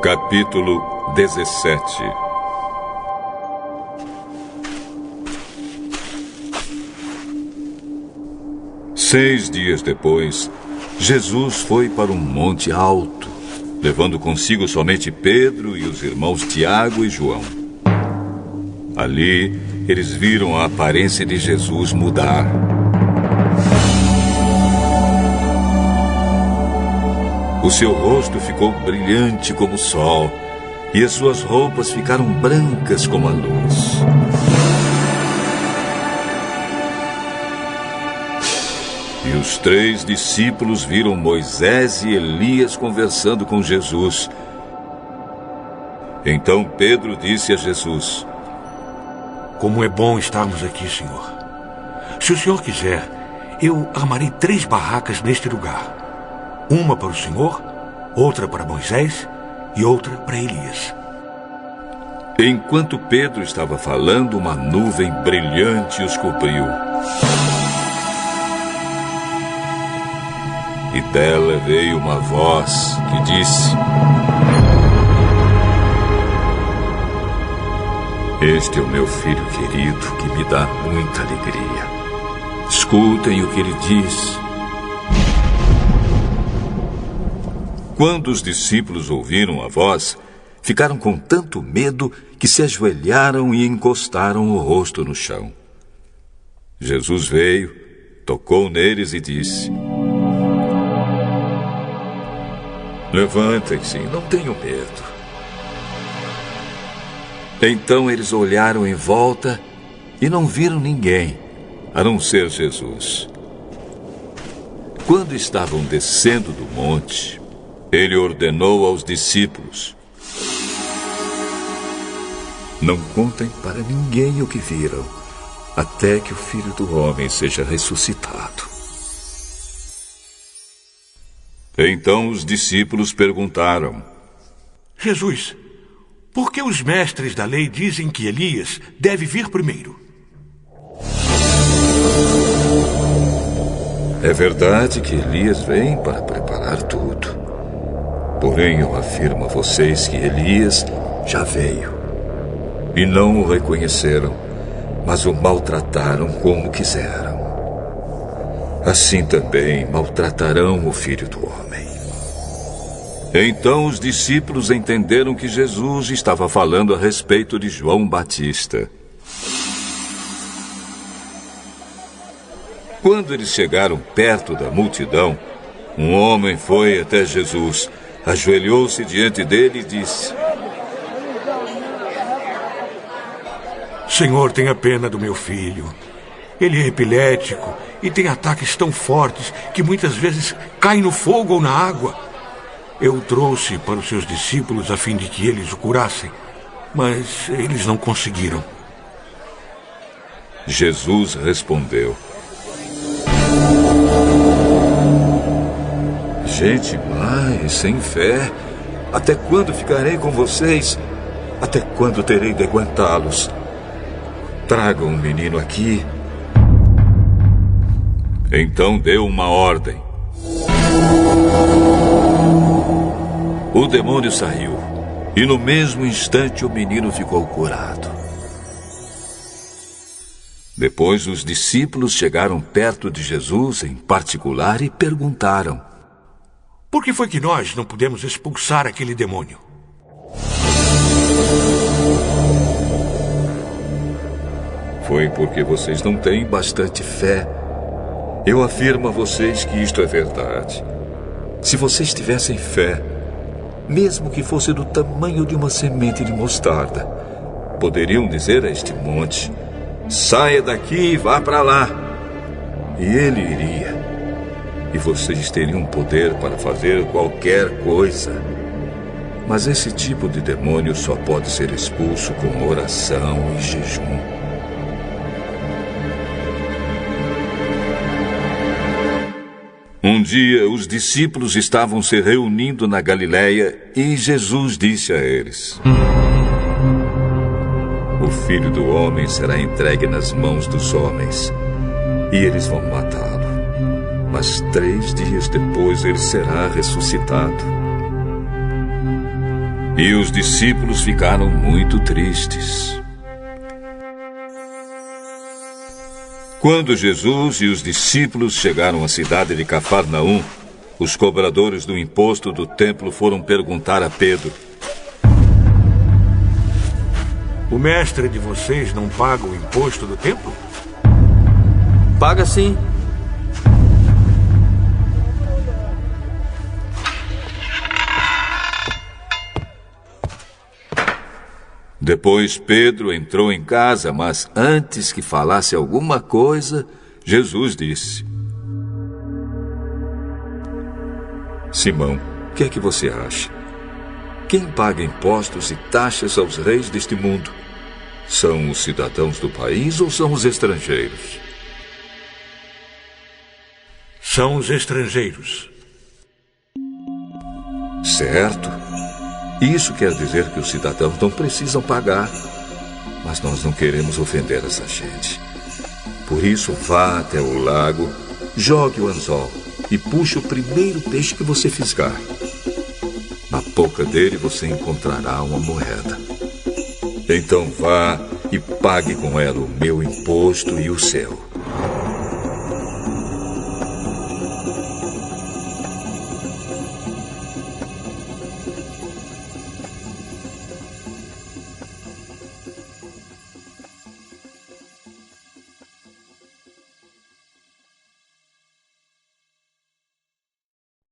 Capítulo 17. Seis dias depois, Jesus foi para um monte alto, levando consigo somente Pedro e os irmãos Tiago e João. Ali, eles viram a aparência de Jesus mudar. O seu rosto ficou brilhante como o sol, e as suas roupas ficaram brancas como a luz. E os 3 discípulos viram Moisés e Elias conversando com Jesus. Então Pedro disse a Jesus: Como é bom estarmos aqui, Senhor. Se o Senhor quiser, eu armarei 3 barracas neste lugar. Uma para o Senhor, outra para Moisés e outra para Elias. Enquanto Pedro estava falando, uma nuvem brilhante os cobriu. E dela veio uma voz que disse: Este é o meu filho querido, que me dá muita alegria. Escutem o que ele diz. Quando os discípulos ouviram a voz, ficaram com tanto medo que se ajoelharam e encostaram o rosto no chão. Jesus veio, tocou neles e disse: Levantem-se, não tenham medo. Então eles olharam em volta e não viram ninguém, a não ser Jesus. Quando estavam descendo do monte, ele ordenou aos discípulos: Não contem para ninguém o que viram, até que o Filho do Homem seja ressuscitado. Então os discípulos perguntaram: Jesus, por que os mestres da lei dizem que Elias deve vir primeiro? É verdade que Elias vem para preparar tudo. Porém, eu afirmo a vocês que Elias já veio. E não o reconheceram, mas o maltrataram como quiseram. Assim também maltratarão o Filho do Homem. Então os discípulos entenderam que Jesus estava falando a respeito de João Batista. Quando eles chegaram perto da multidão, um homem foi até Jesus, ajoelhou-se diante dele e disse: Senhor, tenha pena do meu filho. Ele é epilético e tem ataques tão fortes que muitas vezes cai no fogo ou na água. Eu o trouxe para os seus discípulos a fim de que eles o curassem, mas eles não conseguiram. Jesus respondeu: Gente má e sem fé, até quando ficarei com vocês? Até quando terei de aguentá-los? Tragam o menino aqui. Então deu uma ordem. O demônio saiu, e no mesmo instante o menino ficou curado. Depois os discípulos chegaram perto de Jesus em particular e perguntaram: Por que foi que nós não pudemos expulsar aquele demônio? Foi porque vocês não têm bastante fé. Eu afirmo a vocês que isto é verdade. Se vocês tivessem fé, mesmo que fosse do tamanho de uma semente de mostarda, poderiam dizer a este monte: Saia daqui e vá para lá. E ele iria. E vocês teriam poder para fazer qualquer coisa. Mas esse tipo de demônio só pode ser expulso com oração e jejum. Um dia, os discípulos estavam se reunindo na Galileia e Jesus disse a eles: O Filho do Homem será entregue nas mãos dos homens, e eles vão matá-lo. Mas 3 dias depois ele será ressuscitado. E os discípulos ficaram muito tristes. Quando Jesus e os discípulos chegaram à cidade de Cafarnaum, os cobradores do imposto do templo foram perguntar a Pedro: O mestre de vocês não paga o imposto do templo? Paga sim. Depois Pedro entrou em casa, mas antes que falasse alguma coisa, Jesus disse: Simão, o que é que você acha? Quem paga impostos e taxas aos reis deste mundo? São os cidadãos do país ou são os estrangeiros? São os estrangeiros. Certo. Isso quer dizer que os cidadãos não precisam pagar. Mas nós não queremos ofender essa gente. Por isso, vá até o lago, jogue o anzol e puxe o primeiro peixe que você fisgar. Na boca dele você encontrará uma moeda. Então vá e pague com ela o meu imposto e o seu.